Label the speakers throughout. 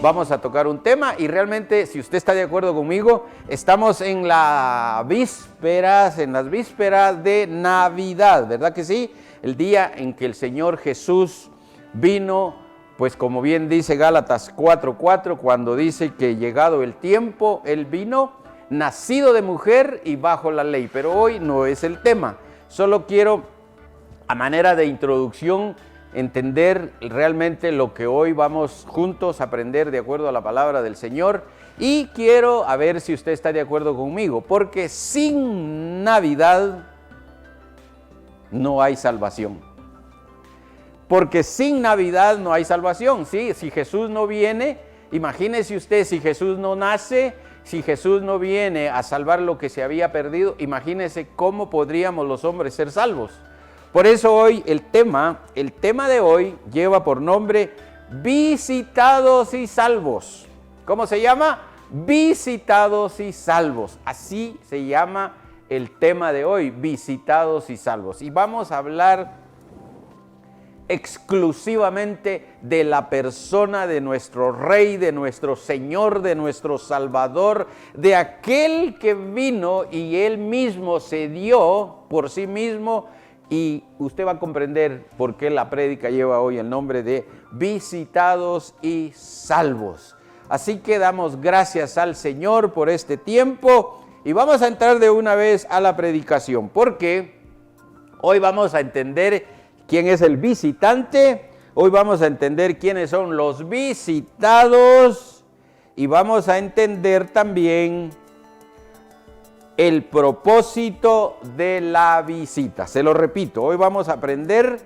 Speaker 1: vamos a tocar un tema y realmente, si usted está de acuerdo conmigo, estamos en las vísperas de Navidad, ¿verdad que sí? El día en que el Señor Jesús vino, pues como bien dice Gálatas 4:4, cuando dice que llegado el tiempo, Él vino, nacido de mujer y bajo la ley. Pero hoy no es el tema, solo quiero, a manera de introducción, entender realmente lo que hoy vamos juntos a aprender de acuerdo a la palabra del Señor. Y quiero a ver si usted está de acuerdo conmigo, porque sin Navidad no hay salvación. Porque sin Navidad no hay salvación, ¿sí? Si Jesús no viene, imagínese usted, si Jesús no nace, si Jesús no viene a salvar lo que se había perdido, imagínese cómo podríamos los hombres ser salvos. Por eso hoy el tema de hoy lleva por nombre Visitados y Salvos. ¿Cómo se llama? Visitados y Salvos. Así se llama el tema de hoy, Visitados y Salvos. Y vamos a hablar exclusivamente de la persona de nuestro Rey, de nuestro Señor, de nuestro Salvador, de aquel que vino y Él mismo se dio por sí mismo. Y usted va a comprender por qué la prédica lleva hoy el nombre de Visitados y Salvos. Así que damos gracias al Señor por este tiempo y vamos a entrar de una vez a la predicación, porque hoy vamos a entender quién es el visitante, hoy vamos a entender quiénes son los visitados y vamos a entender también el propósito de la visita. Se lo repito, hoy vamos a aprender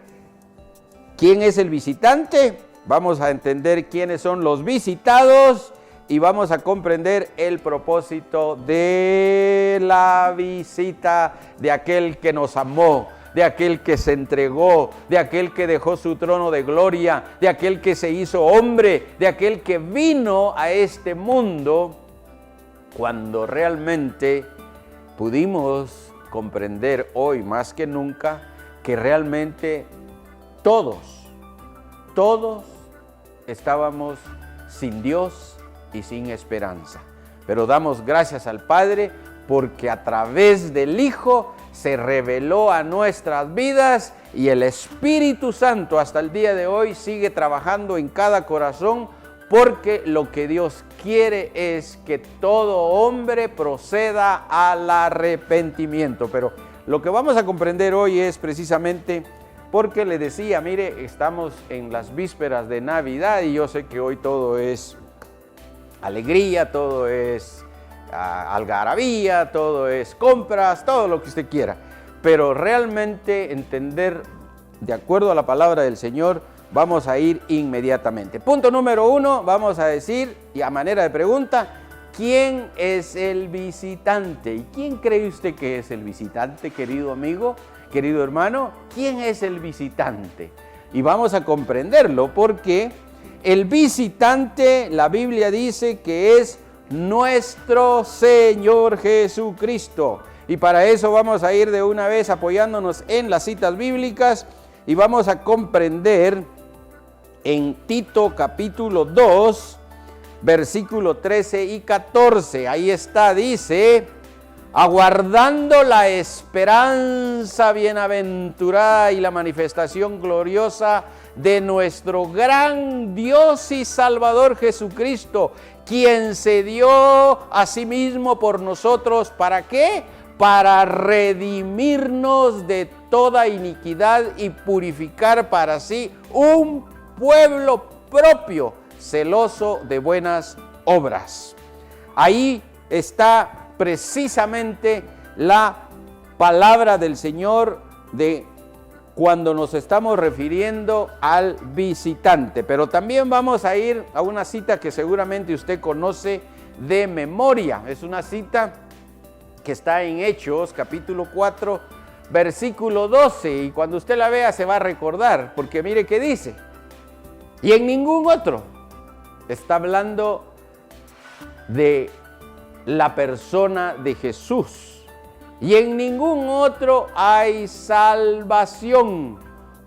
Speaker 1: quién es el visitante, vamos a entender quiénes son los visitados y vamos a comprender el propósito de la visita de aquel que nos amó, de aquel que se entregó, de aquel que dejó su trono de gloria, de aquel que se hizo hombre, de aquel que vino a este mundo cuando realmente pudimos comprender hoy más que nunca que realmente todos estábamos sin Dios y sin esperanza. Pero damos gracias al Padre porque a través del Hijo se reveló a nuestras vidas y el Espíritu Santo hasta el día de hoy sigue trabajando en cada corazón, porque lo que Dios quiere es que todo hombre proceda al arrepentimiento. Pero lo que vamos a comprender hoy es precisamente porque le decía, mire, estamos en las vísperas de Navidad y yo sé que hoy todo es alegría, todo es algarabía, todo es compras, todo lo que usted quiera. Pero realmente entender, de acuerdo a la palabra del Señor, vamos a ir inmediatamente. Punto número 1, vamos a decir, y a manera de pregunta, ¿quién es el visitante? ¿Y quién cree usted que es el visitante, querido amigo, querido hermano? ¿Quién es el visitante? Y vamos a comprenderlo porque el visitante, la Biblia dice que es nuestro Señor Jesucristo. Y para eso vamos a ir de una vez apoyándonos en las citas bíblicas y vamos a comprender en Tito capítulo 2, versículo 13 y 14. Ahí está, dice: aguardando la esperanza bienaventurada y la manifestación gloriosa de nuestro gran Dios y Salvador Jesucristo, quien se dio a sí mismo por nosotros. ¿Para qué? Para redimirnos de toda iniquidad y purificar para sí un pueblo propio, celoso de buenas obras. Ahí está precisamente la palabra del Señor de cuando nos estamos refiriendo al visitante. Pero también vamos a ir a una cita que seguramente usted conoce de memoria. Es una cita que está en Hechos capítulo 4, versículo 12. Y cuando usted la vea se va a recordar, porque mire qué dice: y en ningún otro. Está hablando de la persona de Jesús. Y en ningún otro hay salvación,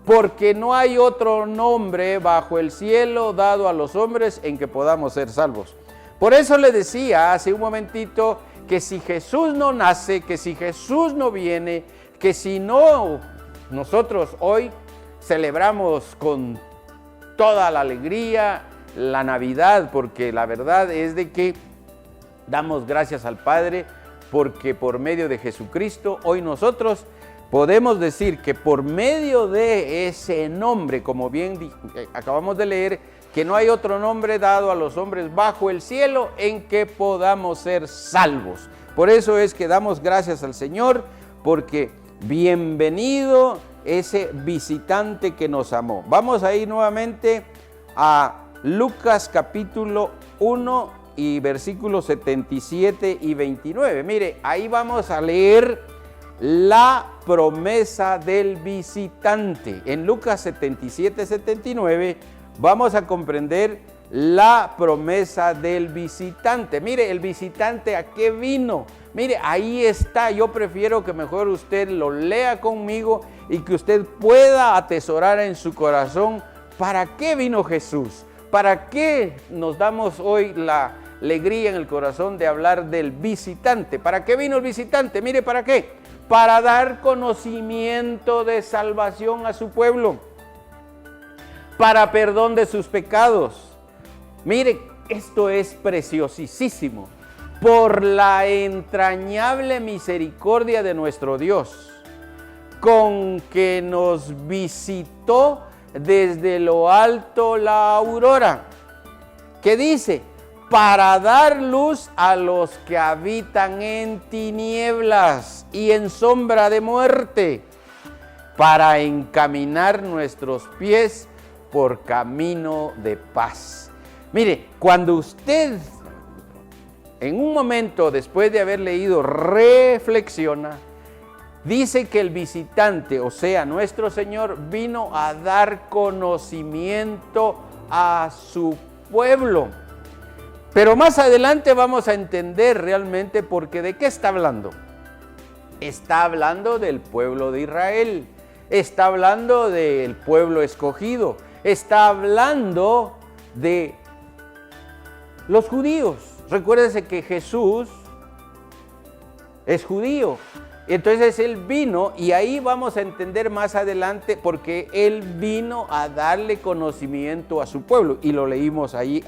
Speaker 1: porque no hay otro nombre bajo el cielo dado a los hombres en que podamos ser salvos. Por eso le decía hace un momentito que si Jesús no nace, que si Jesús no viene, que si no, nosotros hoy celebramos con toda la alegría la Navidad, porque la verdad es de que damos gracias al Padre, porque por medio de Jesucristo hoy nosotros podemos decir que por medio de ese nombre, como bien acabamos de leer, que no hay otro nombre dado a los hombres bajo el cielo en que podamos ser salvos. Por eso es que damos gracias al Señor, porque bienvenido ese visitante que nos amó. Vamos a ir nuevamente a Lucas capítulo 1 y versículos 77 y 29. Mire, ahí vamos a leer la promesa del visitante. En Lucas 77, 79 vamos a comprender la promesa del visitante. Mire, el visitante, ¿a qué vino? Mire, ahí está. Yo prefiero que mejor usted lo lea conmigo y que usted pueda atesorar en su corazón para qué vino Jesús. ¿Para qué nos damos hoy la alegría en el corazón de hablar del visitante? ¿Para qué vino el visitante? Mire, ¿para qué? Para dar conocimiento de salvación a su pueblo, para perdón de sus pecados. Mire, esto es preciosísimo. Por la entrañable misericordia de nuestro Dios, con que nos visitó desde lo alto la aurora, que dice, para dar luz a los que habitan en tinieblas y en sombra de muerte, para encaminar nuestros pies por camino de paz. Mire, cuando usted en un momento después de haber leído reflexiona, dice que el visitante, o sea, nuestro Señor, vino a dar conocimiento a su pueblo. Pero más adelante vamos a entender realmente porque de qué está hablando. Está hablando del pueblo de Israel, está hablando del pueblo escogido, está hablando de los judíos. Recuérdense que Jesús es judío. Entonces Él vino, y ahí vamos a entender más adelante, porque Él vino a darle conocimiento a su pueblo. Y lo leímos ahí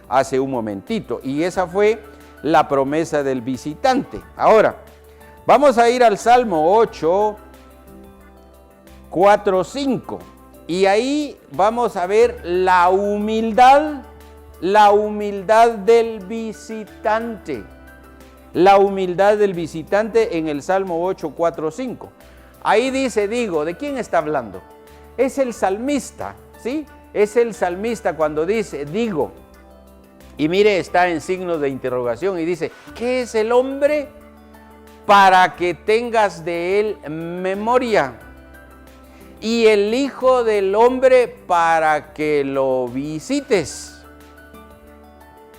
Speaker 1: hace un momentito. Y esa fue la promesa del visitante. Ahora, vamos a ir al Salmo 8, 4, 5. Y ahí vamos a ver la humildad del visitante. La humildad del visitante en el Salmo 8, 4, 5. Ahí dice, digo, ¿de quién está hablando? Es el salmista, ¿sí? Es el salmista cuando dice, digo. Y mire, está en signo de interrogación y dice, ¿qué es el hombre para que tengas de él memoria? Y el hijo del hombre para que lo visites.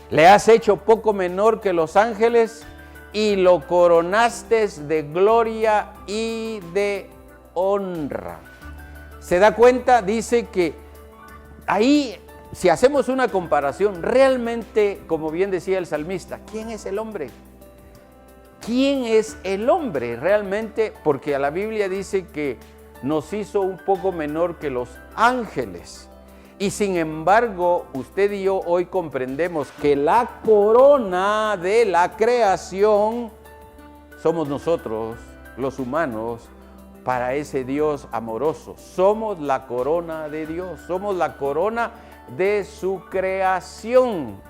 Speaker 1: Le has hecho poco menor que los ángeles y lo coronaste de gloria y de honra. ¿Se da cuenta? Dice que ahí, si hacemos una comparación, realmente, como bien decía el salmista, ¿quién es el hombre? ¿Quién es el hombre realmente? Porque a la Biblia dice que nos hizo un poco menor que los ángeles. Y sin embargo, usted y yo hoy comprendemos que la corona de la creación somos nosotros, los humanos, para ese Dios amoroso. Somos la corona de Dios, somos la corona de su creación.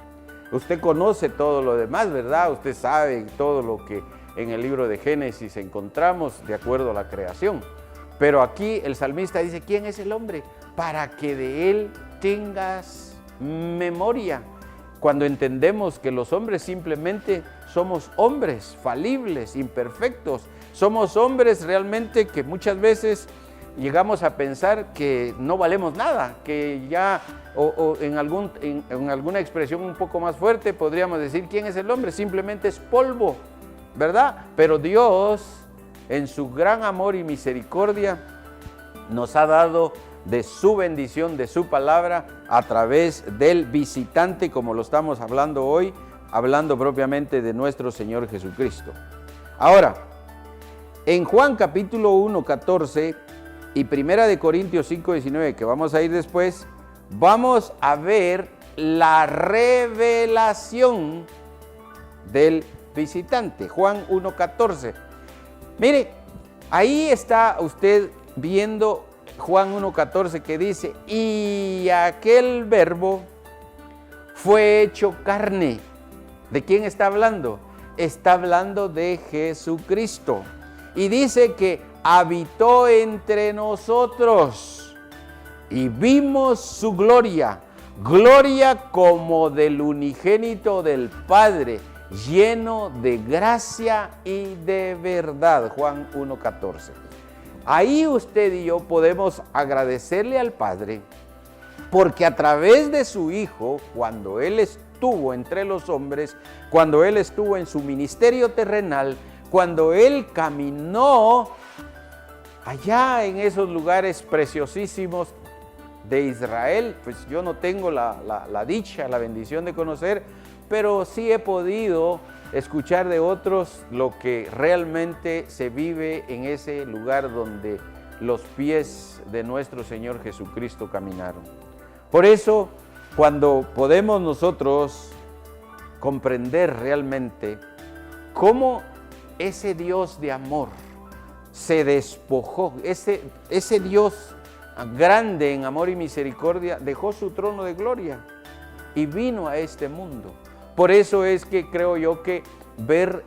Speaker 1: Usted conoce todo lo demás, ¿verdad? Usted sabe todo lo que en el libro de Génesis encontramos de acuerdo a la creación. Pero aquí el salmista dice, ¿quién es el hombre? Para que de él tengas memoria. Cuando entendemos que los hombres simplemente somos hombres falibles, imperfectos, somos hombres realmente que muchas veces llegamos a pensar que no valemos nada, que ya, en alguna expresión un poco más fuerte podríamos decir, ¿quién es el hombre? Simplemente es polvo, ¿verdad? Pero Dios, en su gran amor y misericordia, nos ha dado de su bendición, de su palabra, a través del visitante, como lo estamos hablando hoy, hablando propiamente de nuestro Señor Jesucristo. Ahora, en Juan capítulo 1, 14 y Primera de Corintios 5, 19, que vamos a ir después, vamos a ver la revelación del visitante. Juan 1, 14. Mire, ahí está usted viendo Juan 1, 14, que dice, y aquel verbo fue hecho carne. ¿De quién está hablando? Está hablando de Jesucristo. Y dice que habitó entre nosotros y vimos su gloria, gloria como del unigénito del Padre, lleno de gracia y de verdad. Juan 1:14. Ahí usted y yo podemos agradecerle al Padre porque a través de su Hijo, cuando Él estuvo entre los hombres, cuando Él estuvo en su ministerio terrenal, cuando Él caminó allá en esos lugares preciosísimos de Israel, pues yo no tengo la dicha, la bendición de conocer, pero sí he podido escuchar de otros lo que realmente se vive en ese lugar donde los pies de nuestro Señor Jesucristo caminaron. Por eso, cuando podemos nosotros comprender realmente cómo ese Dios de amor se despojó, ese Dios grande en amor y misericordia, dejó su trono de gloria y vino a este mundo. Por eso es que creo yo que ver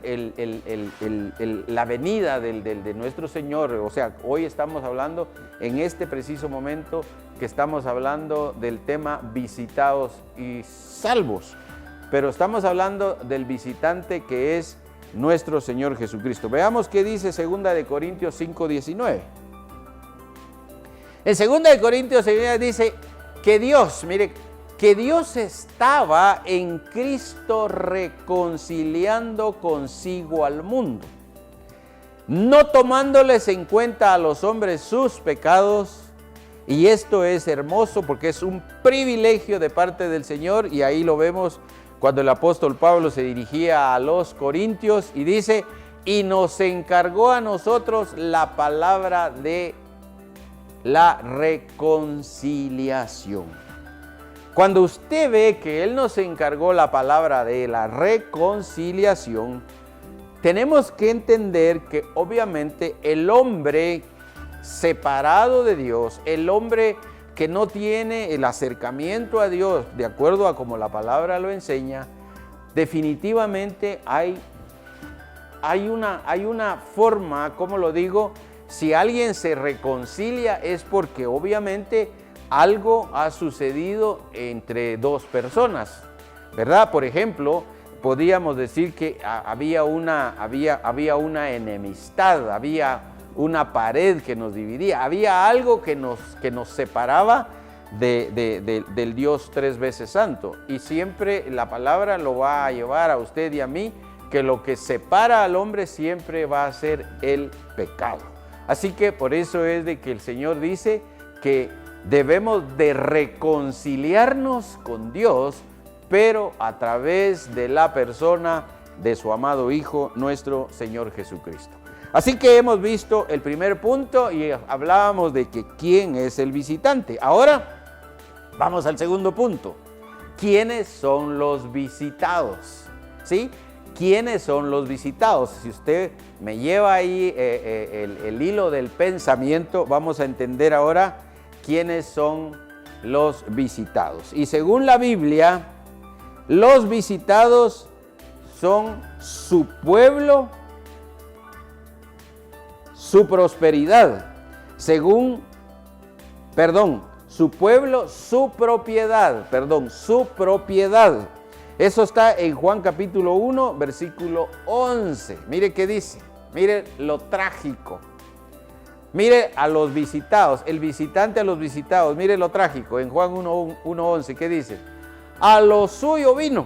Speaker 1: la venida de nuestro Señor, o sea, hoy estamos hablando en este preciso momento que estamos hablando del tema visitados y salvos, pero estamos hablando del visitante que es nuestro Señor Jesucristo. Veamos qué dice 2 de Corintios 5:19. En 2 de Corintios 5:19 dice que Dios, mire, que Dios estaba en Cristo reconciliando consigo al mundo, no tomándoles en cuenta a los hombres sus pecados. Y esto es hermoso porque es un privilegio de parte del Señor, y ahí lo vemos cuando el apóstol Pablo se dirigía a los corintios y dice, y nos encargó a nosotros la palabra de la reconciliación. Cuando usted ve que Él nos encargó la palabra de la reconciliación, tenemos que entender que obviamente el hombre separado de Dios, el hombre que no tiene el acercamiento a Dios de acuerdo a como la palabra lo enseña, definitivamente hay una forma, como lo digo, si alguien se reconcilia es porque obviamente algo ha sucedido entre dos personas, ¿verdad? Por ejemplo, podríamos decir que había una enemistad, había una pared que nos dividía, había algo que nos separaba del Dios tres veces santo. Y siempre la palabra lo va a llevar a usted y a mí, que lo que separa al hombre siempre va a ser el pecado. Así que por eso es de que el Señor dice que debemos de reconciliarnos con Dios, pero a través de la persona de su amado Hijo, nuestro Señor Jesucristo. Así que hemos visto el primer punto y hablábamos de que quién es el visitante. Ahora vamos al segundo punto. ¿Quiénes son los visitados? ¿Sí? ¿Quiénes son los visitados? Si usted me lleva ahí el hilo del pensamiento, vamos a entender ahora quiénes son los visitados. Y según la Biblia, los visitados son su pueblo, su prosperidad, su pueblo, su propiedad. Eso está en Juan capítulo 1, versículo 11. Mire qué dice, mire lo trágico. Mire a los visitados, el visitante a los visitados, mire lo trágico. En Juan 1:11, ¿qué dice? A lo suyo vino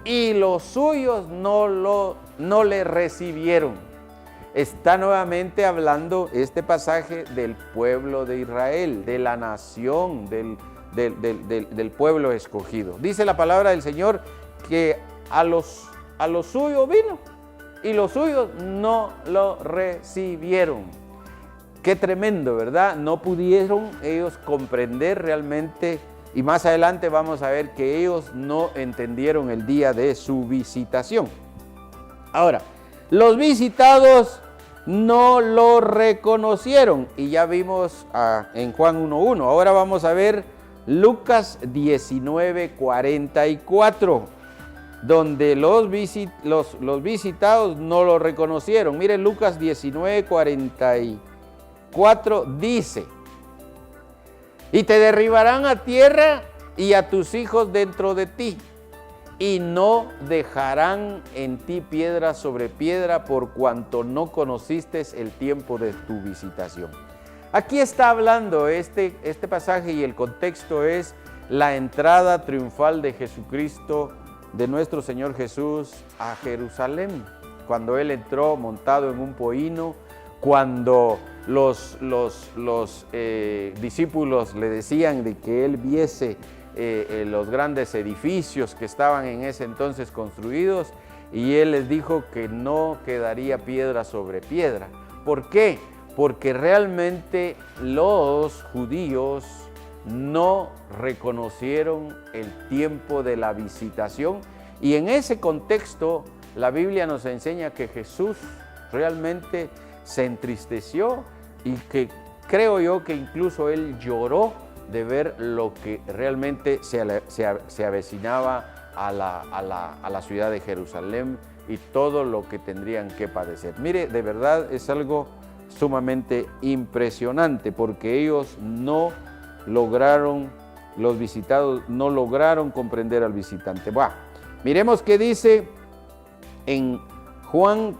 Speaker 1: y los suyos no le recibieron. está nuevamente hablando este pasaje del pueblo de Israel, de la nación, del pueblo escogido. Dice la palabra del Señor que a los suyos vino y los suyos no lo recibieron. Qué tremendo, ¿verdad? No pudieron ellos comprender realmente, y más adelante vamos a ver que ellos no entendieron el día de su visitación. Ahora, los visitados no lo reconocieron, y ya vimos en Juan 1:1. Ahora vamos a ver Lucas 19:44, donde los visitados no lo reconocieron. Miren, Lucas 19:44 dice: y te derribarán a tierra y a tus hijos dentro de ti, y no dejarán en ti piedra sobre piedra, por cuanto no conociste el tiempo de tu visitación. Aquí está hablando este pasaje, y el contexto es la entrada triunfal de Jesucristo, de nuestro Señor Jesús, a Jerusalén. Cuando Él entró montado en un pollino, cuando los discípulos le decían de que Él viese los grandes edificios que estaban en ese entonces construidos, y Él les dijo que no quedaría piedra sobre piedra. ¿Por qué? Porque realmente los judíos no reconocieron el tiempo de la visitación, y en ese contexto la Biblia nos enseña que Jesús realmente se entristeció, y que creo yo que incluso Él lloró de ver lo que realmente se avecinaba a la ciudad de Jerusalén y todo lo que tendrían que padecer. Mire, de verdad es algo sumamente impresionante, porque ellos los visitados no lograron comprender al visitante. Miremos qué dice en Juan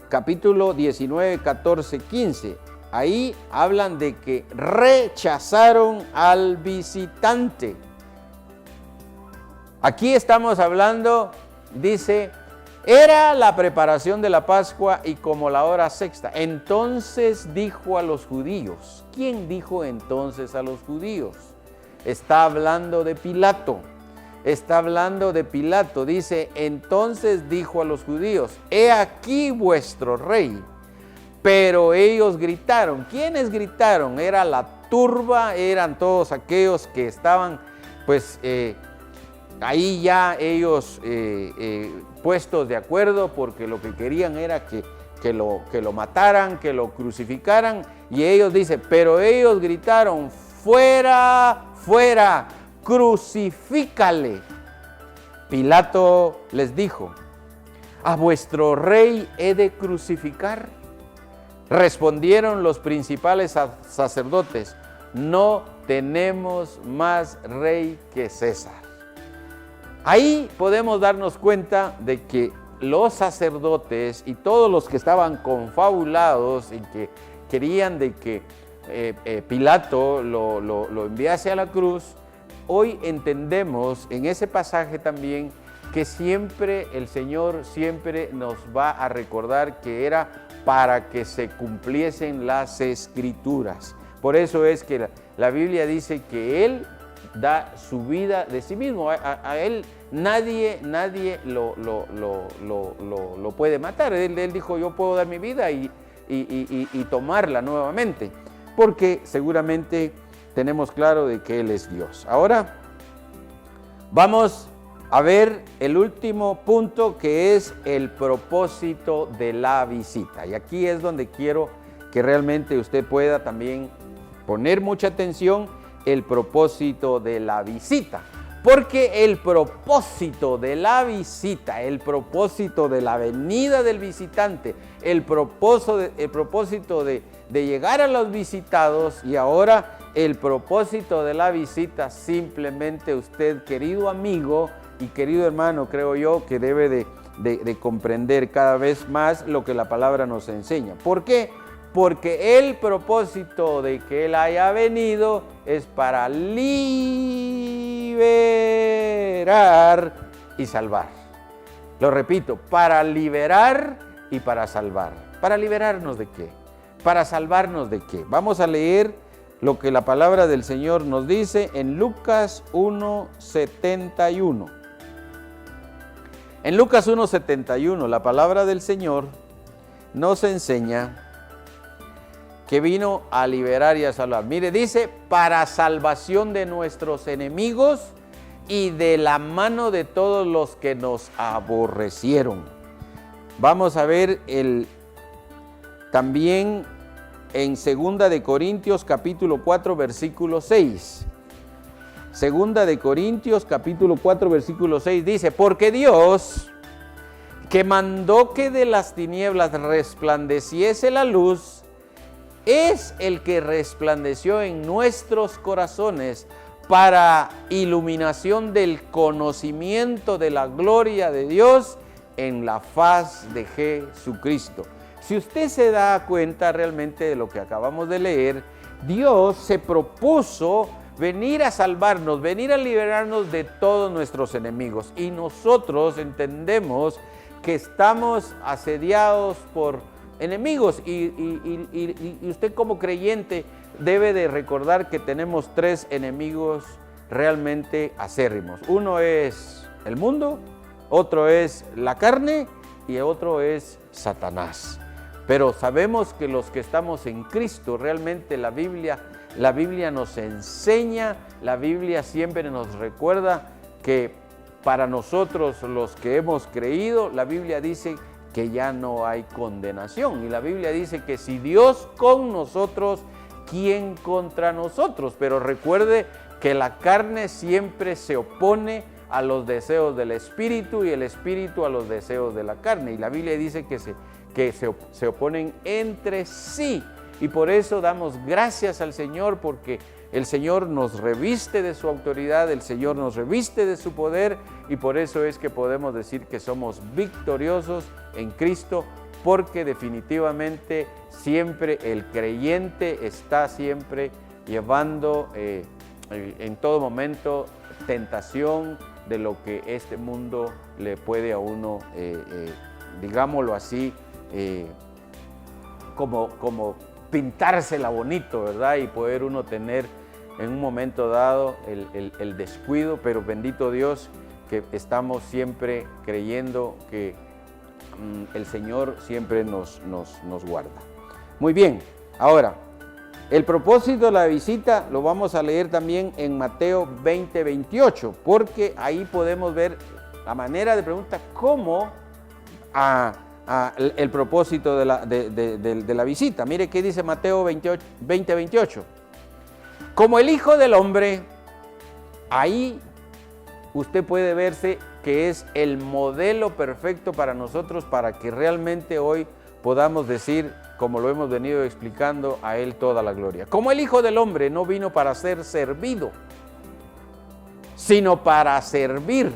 Speaker 1: capítulo 19, 14, 15. Ahí hablan de que rechazaron al visitante. Aquí estamos hablando, dice, era la preparación de la Pascua y como la hora sexta. Entonces dijo a los judíos. ¿Quién dijo entonces a los judíos? Está hablando de Pilato. Está hablando de Pilato. Dice, entonces dijo a los judíos: he aquí vuestro rey. Pero ellos gritaron. ¿Quiénes gritaron? Era la turba, eran todos aquellos que estaban, pues, ahí ya ellos puestos de acuerdo, porque lo que querían era que lo mataran, que lo crucificaran. Y ellos dicen, pero ellos gritaron: fuera, fuera, crucifícale. Pilato les dijo: ¿a vuestro rey he de crucificar? Respondieron los principales sacerdotes: no tenemos más rey que César. Ahí podemos darnos cuenta de que los sacerdotes y todos los que estaban confabulados y que querían de que Pilato lo enviase a la cruz, hoy entendemos en ese pasaje también que siempre el Señor siempre nos va a recordar que era para que se cumpliesen las Escrituras. Por eso es que la Biblia dice que Él da su vida de sí mismo. A Él nadie lo puede matar. Él dijo: yo puedo dar mi vida y tomarla nuevamente, porque seguramente tenemos claro de que Él es Dios. Ahora vamos a ver el último punto, que es el propósito de la visita. Y aquí es donde quiero que realmente usted pueda también poner mucha atención: el propósito de la visita. Porque el propósito de la visita, el propósito de la venida del visitante, el propósito de llegar a los visitados, y ahora el propósito de la visita, simplemente usted, querido amigo y querido hermano, creo yo que debe de comprender cada vez más lo que la palabra nos enseña. ¿Por qué? Porque el propósito de que Él haya venido es para liberar y salvar. Lo repito, para liberar y para salvar. ¿Para liberarnos de qué? ¿Para salvarnos de qué? Vamos a leer lo que la palabra del Señor nos dice en Lucas 1:71. En Lucas 1:71 la palabra del Señor nos enseña que vino a liberar y a salvar. Mire, dice, para salvación de nuestros enemigos y de la mano de todos los que nos aborrecieron. Vamos a ver también en 2 de Corintios capítulo 4 versículo 6. 2 de Corintios capítulo 4 versículo 6 dice, porque Dios, que mandó que de las tinieblas resplandeciese la luz, es el que resplandeció en nuestros corazones para iluminación del conocimiento de la gloria de Dios en la faz de Jesucristo. Si usted se da cuenta realmente de lo que acabamos de leer, Dios se propuso venir a salvarnos, venir a liberarnos de todos nuestros enemigos. Y nosotros entendemos que estamos asediados por enemigos y usted como creyente debe de recordar que tenemos 3 enemigos realmente acérrimos. Uno es el mundo, otro es la carne y otro es Satanás. Pero sabemos que los que estamos en Cristo, realmente la Biblia nos enseña, la Biblia siempre nos recuerda que para nosotros los que hemos creído, la Biblia dice que ya no hay condenación. Y la Biblia dice que si Dios con nosotros, ¿quién contra nosotros? Pero recuerde que la carne siempre se opone a los deseos del Espíritu y el Espíritu a los deseos de la carne. Y la Biblia dice que se oponen entre sí. Y por eso damos gracias al Señor, porque el Señor nos reviste de su autoridad, el Señor nos reviste de su poder, y por eso es que podemos decir que somos victoriosos en Cristo, porque definitivamente siempre el creyente está siempre llevando en todo momento tentación de lo que este mundo le puede a uno, digámoslo así, como pintársela bonito, ¿verdad? Y poder uno tener en un momento dado el descuido, pero bendito Dios que estamos siempre creyendo que el Señor siempre nos guarda. Muy bien, ahora, el propósito de la visita lo vamos a leer también en Mateo 20:28, porque ahí podemos ver la manera de pregunta cómo el propósito de la visita. Mire qué dice Mateo 20:28. Como el Hijo del Hombre, ahí usted puede verse que es el modelo perfecto para nosotros, para que realmente hoy podamos decir, como lo hemos venido explicando, a Él toda la gloria. Como el Hijo del Hombre no vino para ser servido, sino para servir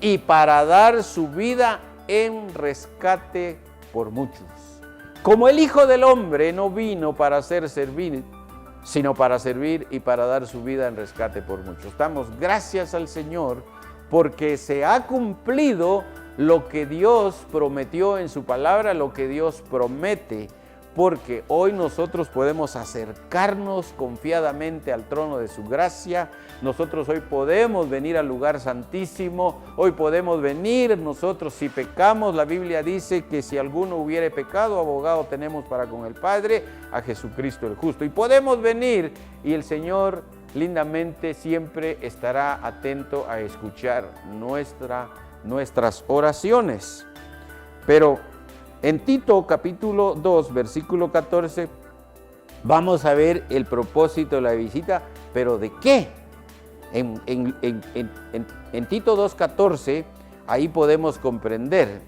Speaker 1: y para dar su vida en rescate por muchos. Como el Hijo del Hombre no vino para ser servido, sino para servir y para dar su vida en rescate por muchos. Damos gracias al Señor porque se ha cumplido lo que Dios prometió en su palabra, lo que Dios promete, porque hoy nosotros podemos acercarnos confiadamente al trono de su gracia. Nosotros hoy podemos venir al lugar santísimo, hoy podemos venir nosotros si pecamos. La Biblia dice que si alguno hubiere pecado, abogado tenemos para con el Padre, a Jesucristo el justo. Y podemos venir y el Señor lindamente siempre estará atento a escuchar nuestras oraciones. Pero en Tito capítulo 2, versículo 14, vamos a ver el propósito de la visita, pero ¿de qué? En Tito 2:14, ahí podemos comprender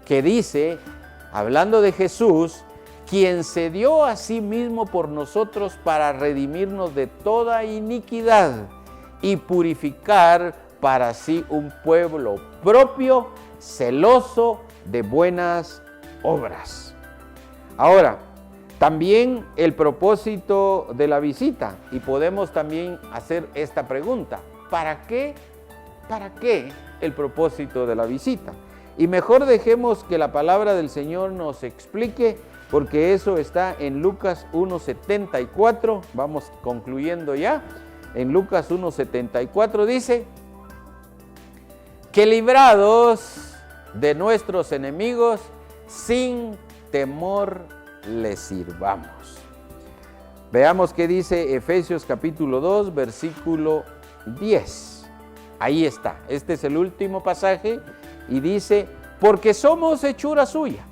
Speaker 1: que dice, hablando de Jesús, quien se dio a sí mismo por nosotros para redimirnos de toda iniquidad y purificar para sí un pueblo propio, celoso de buenas obras. Ahora, también el propósito de la visita, y podemos también hacer esta pregunta: ¿para qué el propósito de la visita? Y mejor dejemos que la palabra del Señor nos explique, porque eso está en Lucas 1:74. Vamos concluyendo ya. En Lucas 1:74 dice: que librados de nuestros enemigos, sin temor les sirvamos. Veamos qué dice Efesios capítulo 2, versículo 10. Ahí está, este es el último pasaje y dice: porque somos hechura suya,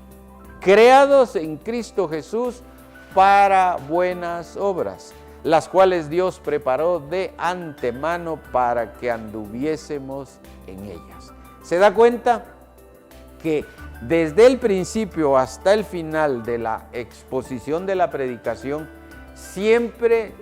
Speaker 1: creados en Cristo Jesús para buenas obras, las cuales Dios preparó de antemano para que anduviésemos en ellas. ¿Se da cuenta que desde el principio hasta el final de la exposición de la predicación, siempre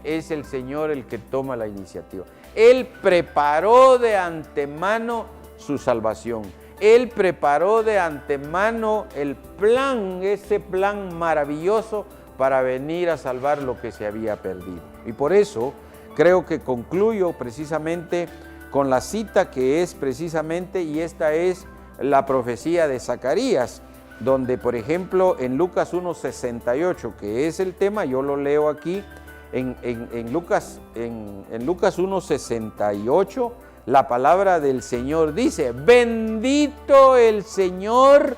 Speaker 1: es el Señor el que toma la iniciativa? Él preparó de antemano su salvación. Él preparó de antemano el plan, ese plan maravilloso para venir a salvar lo que se había perdido. Y por eso creo que concluyo precisamente con la cita que es precisamente, y esta es la profecía de Zacarías, donde por ejemplo en Lucas 1:68, que es el tema, yo lo leo aquí, en Lucas 1:68, la palabra del Señor dice: bendito el Señor,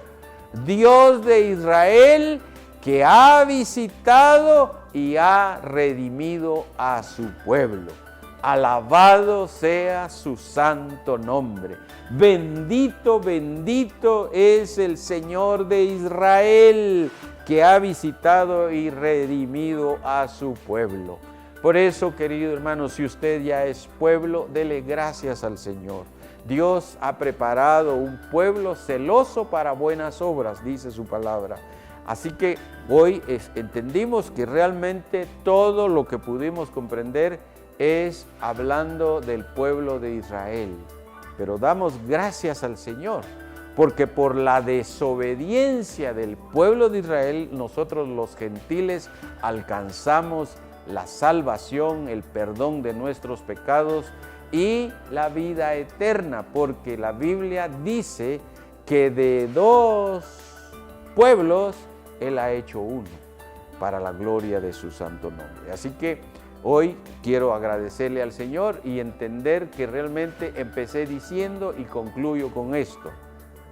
Speaker 1: Dios de Israel, que ha visitado y ha redimido a su pueblo. Alabado sea su santo nombre. Bendito, bendito es el Señor de Israel, que ha visitado y redimido a su pueblo. Por eso, querido hermano, si usted ya es pueblo, dele gracias al Señor. Dios ha preparado un pueblo celoso para buenas obras, dice su palabra. Así que hoy entendimos que realmente todo lo que pudimos comprender es hablando del pueblo de Israel. Pero damos gracias al Señor, porque por la desobediencia del pueblo de Israel, nosotros los gentiles alcanzamos la salvación, el perdón de nuestros pecados y la vida eterna, porque la Biblia dice que de dos pueblos Él ha hecho uno, para la gloria de su santo nombre. Así que hoy quiero agradecerle al Señor y entender que realmente empecé diciendo y concluyo con esto.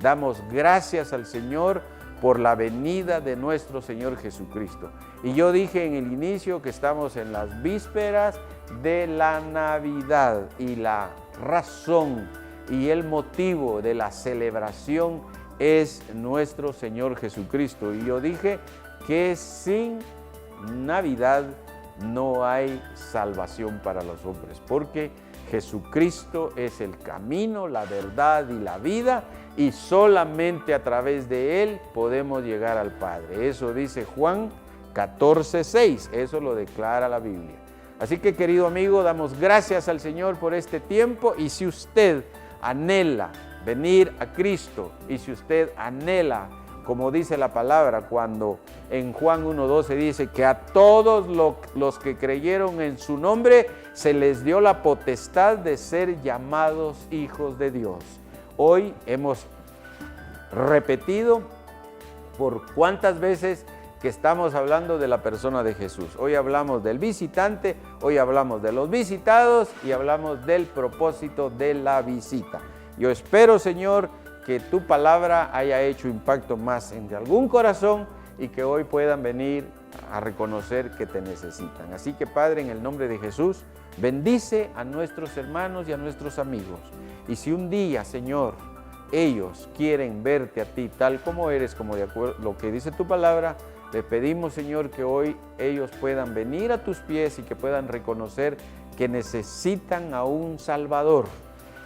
Speaker 1: Damos gracias al Señor por la venida de nuestro Señor Jesucristo. Y yo dije en el inicio que estamos en las vísperas de la Navidad, y la razón y el motivo de la celebración es nuestro Señor Jesucristo. Y yo dije que sin Navidad no hay salvación para los hombres, porque Jesucristo es el camino, la verdad y la vida, y solamente a través de Él podemos llegar al Padre. Eso dice Juan 14:6, eso lo declara la Biblia. Así que, querido amigo, damos gracias al Señor por este tiempo, y si usted anhela venir a Cristo, y si usted anhela, como dice la palabra, cuando en Juan 1:12 dice que a todos los que creyeron en su nombre se les dio la potestad de ser llamados hijos de Dios. Hoy hemos repetido por cuántas veces que estamos hablando de la persona de Jesús. Hoy hablamos del visitante, hoy hablamos de los visitados y hablamos del propósito de la visita. Yo espero, Señor, que tu palabra haya hecho impacto más en algún corazón y que hoy puedan venir a reconocer que te necesitan. Así que, Padre, en el nombre de Jesús, bendice a nuestros hermanos y a nuestros amigos. Y si un día, Señor, ellos quieren verte a ti tal como eres, como de acuerdo a lo que dice tu palabra, le pedimos, Señor, que hoy ellos puedan venir a tus pies y que puedan reconocer que necesitan a un Salvador,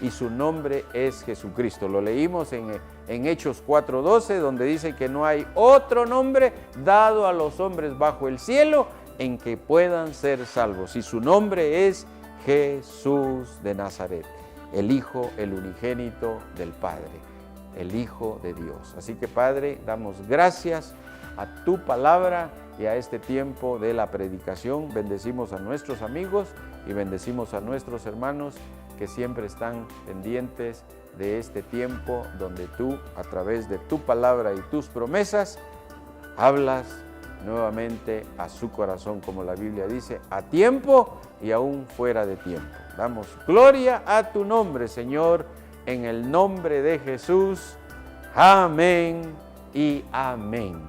Speaker 1: y su nombre es Jesucristo. Lo leímos en Hechos 4:12, donde dice que no hay otro nombre dado a los hombres bajo el cielo en que puedan ser salvos, y su nombre es Jesús de Nazaret, el Hijo, el unigénito del Padre, el Hijo de Dios. Así que, Padre, damos gracias a tu palabra y a este tiempo de la predicación. Bendecimos a nuestros amigos y bendecimos a nuestros hermanos que siempre están pendientes de este tiempo donde tú, a través de tu palabra y tus promesas, hablas nuevamente a su corazón, como la Biblia dice, a tiempo y aún fuera de tiempo. Damos gloria a tu nombre, Señor, en el nombre de Jesús. Amén y amén.